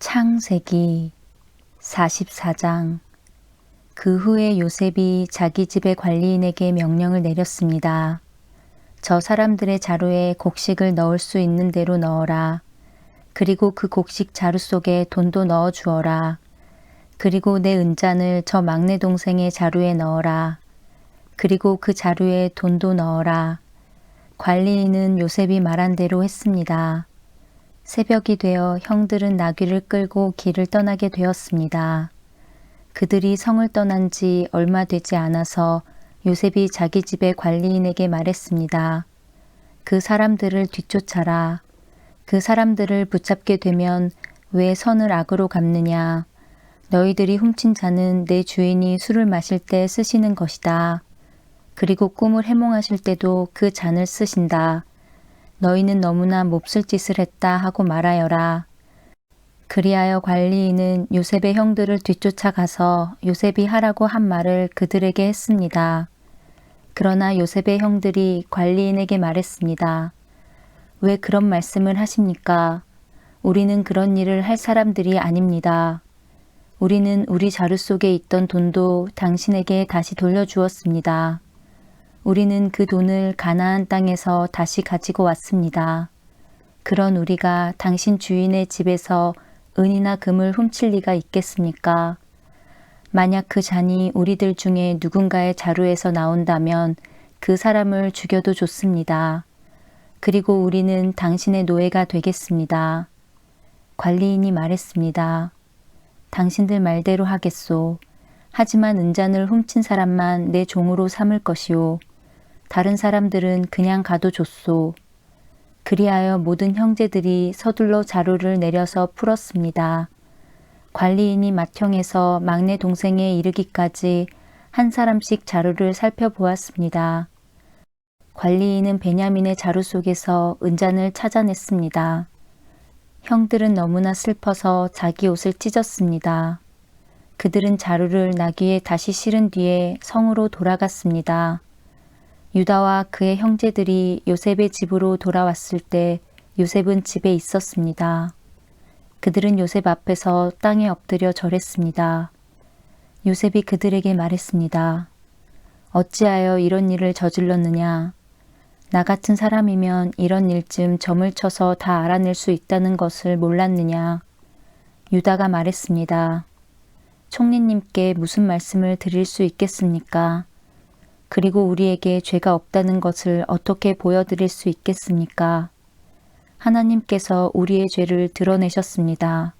창세기 44장. 그 후에 요셉이 자기 집의 관리인에게 명령을 내렸습니다. 저 사람들의 자루에 곡식을 넣을 수 있는 대로 넣어라. 그리고 그 곡식 자루 속에 돈도 넣어 주어라. 그리고 내 은잔을 저 막내 동생의 자루에 넣어라. 그리고 그 자루에 돈도 넣어라. 관리인은 요셉이 말한 대로 했습니다. 새벽이 되어 형들은 나귀를 끌고 길을 떠나게 되었습니다. 그들이 성을 떠난 지 얼마 되지 않아서 요셉이 자기 집의 관리인에게 말했습니다. 그 사람들을 뒤쫓아라. 그 사람들을 붙잡게 되면 왜 선을 악으로 갚느냐. 너희들이 훔친 잔은 내 주인이 술을 마실 때 쓰시는 것이다. 그리고 꿈을 해몽하실 때도 그 잔을 쓰신다. 너희는 너무나 몹쓸 짓을 했다 하고 말하여라. 그리하여 관리인은 요셉의 형들을 뒤쫓아 가서 요셉이 하라고 한 말을 그들에게 했습니다. 그러나 요셉의 형들이 관리인에게 말했습니다. 왜 그런 말씀을 하십니까? 우리는 그런 일을 할 사람들이 아닙니다. 우리는 우리 자루 속에 있던 돈도 당신에게 다시 돌려주었습니다. 우리는 그 돈을 가나안 땅에서 다시 가지고 왔습니다. 그런 우리가 당신 주인의 집에서 은이나 금을 훔칠 리가 있겠습니까? 만약 그 잔이 우리들 중에 누군가의 자루에서 나온다면 그 사람을 죽여도 좋습니다. 그리고 우리는 당신의 노예가 되겠습니다. 관리인이 말했습니다. 당신들 말대로 하겠소. 하지만 은잔을 훔친 사람만 내 종으로 삼을 것이오. 다른 사람들은 그냥 가도 좋소. 그리하여 모든 형제들이 서둘러 자루를 내려서 풀었습니다. 관리인이 맏형에서 막내 동생에 이르기까지 한 사람씩 자루를 살펴보았습니다. 관리인은 베냐민의 자루 속에서 은잔을 찾아냈습니다. 형들은 너무나 슬퍼서 자기 옷을 찢었습니다. 그들은 자루를 나귀에 다시 실은 뒤에 성으로 돌아갔습니다. 유다와 그의 형제들이 요셉의 집으로 돌아왔을 때 요셉은 집에 있었습니다. 그들은 요셉 앞에서 땅에 엎드려 절했습니다. 요셉이 그들에게 말했습니다. 어찌하여 이런 일을 저질렀느냐? 나 같은 사람이면 이런 일쯤 점을 쳐서 다 알아낼 수 있다는 것을 몰랐느냐? 유다가 말했습니다. 총리님께 무슨 말씀을 드릴 수 있겠습니까? 그리고 우리에게 죄가 없다는 것을 어떻게 보여드릴 수 있겠습니까? 하나님께서 우리의 죄를 드러내셨습니다.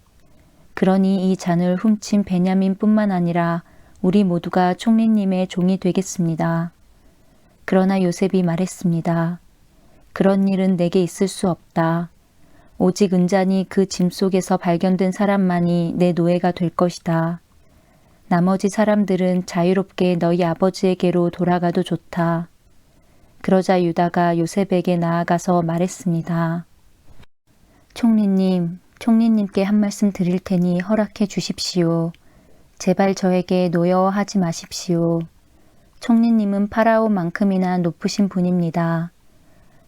그러니 이 잔을 훔친 베냐민뿐만 아니라 우리 모두가 총리님의 종이 되겠습니다. 그러나 요셉이 말했습니다. 그런 일은 내게 있을 수 없다. 오직 은잔이 그 짐 속에서 발견된 사람만이 내 노예가 될 것이다. 나머지 사람들은 자유롭게 너희 아버지에게로 돌아가도 좋다. 그러자 유다가 요셉에게 나아가서 말했습니다. 총리님, 총리님께 한 말씀 드릴 테니 허락해 주십시오. 제발 저에게 노여워하지 마십시오. 총리님은 파라오만큼이나 높으신 분입니다.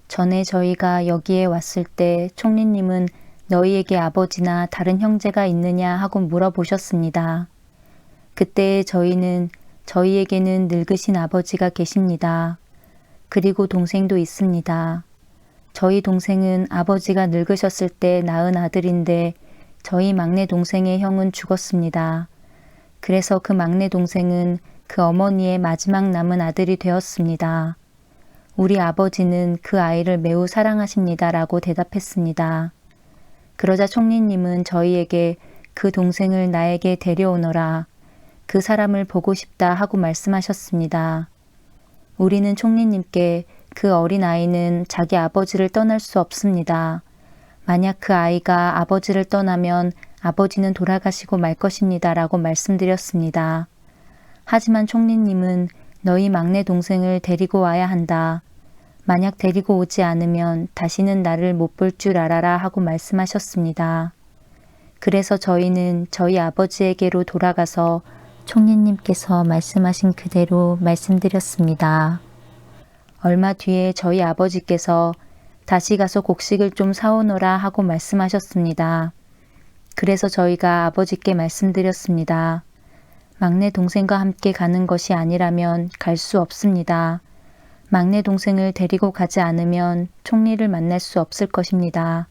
전에 저희가 여기에 왔을 때 총리님은 너희에게 아버지나 다른 형제가 있느냐 하고 물어보셨습니다. 그때 저희에게는 늙으신 아버지가 계십니다. 그리고 동생도 있습니다. 저희 동생은 아버지가 늙으셨을 때 낳은 아들인데 저희 막내 동생의 형은 죽었습니다. 그래서 그 막내 동생은 그 어머니의 마지막 남은 아들이 되었습니다. 우리 아버지는 그 아이를 매우 사랑하십니다라고 대답했습니다. 그러자 총리님은 저희에게 그 동생을 나에게 데려오너라. 그 사람을 보고 싶다 하고 말씀하셨습니다. 우리는 총리님께 그 어린 아이는 자기 아버지를 떠날 수 없습니다. 만약 그 아이가 아버지를 떠나면 아버지는 돌아가시고 말 것입니다 라고 말씀드렸습니다. 하지만 총리님은 너희 막내 동생을 데리고 와야 한다. 만약 데리고 오지 않으면 다시는 나를 못 볼 줄 알아라 하고 말씀하셨습니다. 그래서 저희는 저희 아버지에게로 돌아가서 총리님께서 말씀하신 그대로 말씀드렸습니다. 얼마 뒤에 저희 아버지께서 다시 가서 곡식을 좀 사오너라 하고 말씀하셨습니다. 그래서 저희가 아버지께 말씀드렸습니다. 막내 동생과 함께 가는 것이 아니라면 갈 수 없습니다. 막내 동생을 데리고 가지 않으면 총리를 만날 수 없을 것입니다.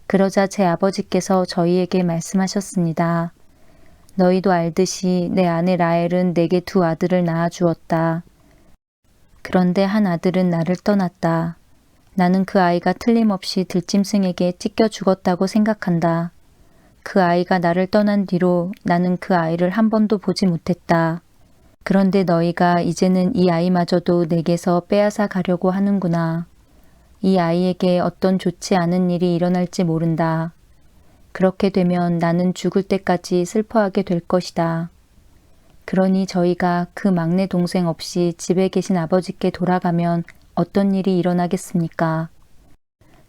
그러자 제 아버지께서 저희에게 말씀하셨습니다. 너희도 알듯이 내 아내 라헬은 내게 두 아들을 낳아 주었다. 그런데 한 아들은 나를 떠났다. 나는 그 아이가 틀림없이 들짐승에게 찢겨 죽었다고 생각한다. 그 아이가 나를 떠난 뒤로 나는 그 아이를 한 번도 보지 못했다. 그런데 너희가 이제는 이 아이마저도 내게서 빼앗아 가려고 하는구나. 이 아이에게 어떤 좋지 않은 일이 일어날지 모른다. 그렇게 되면 나는 죽을 때까지 슬퍼하게 될 것이다. 그러니 저희가 그 막내 동생 없이 집에 계신 아버지께 돌아가면 어떤 일이 일어나겠습니까?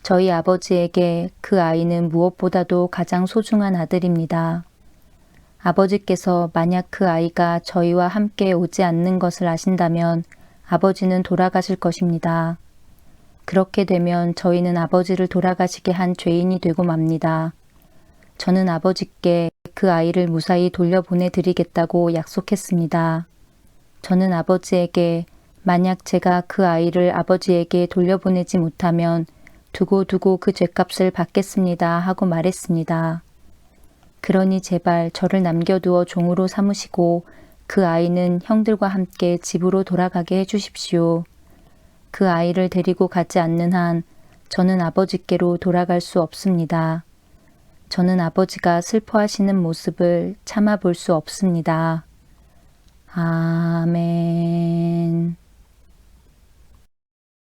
저희 아버지에게 그 아이는 무엇보다도 가장 소중한 아들입니다. 아버지께서 만약 그 아이가 저희와 함께 오지 않는 것을 아신다면 아버지는 돌아가실 것입니다. 그렇게 되면 저희는 아버지를 돌아가시게 한 죄인이 되고 맙니다. 저는 아버지께 그 아이를 무사히 돌려보내 드리겠다고 약속했습니다. 저는 아버지에게 만약 제가 그 아이를 아버지에게 돌려보내지 못하면 두고두고 그 죗값을 받겠습니다 하고 말했습니다. 그러니 제발 저를 남겨두어 종으로 삼으시고 그 아이는 형들과 함께 집으로 돌아가게 해주십시오. 그 아이를 데리고 가지 않는 한 저는 아버지께로 돌아갈 수 없습니다. 저는 아버지가 슬퍼하시는 모습을 참아 볼 수 없습니다. 아멘.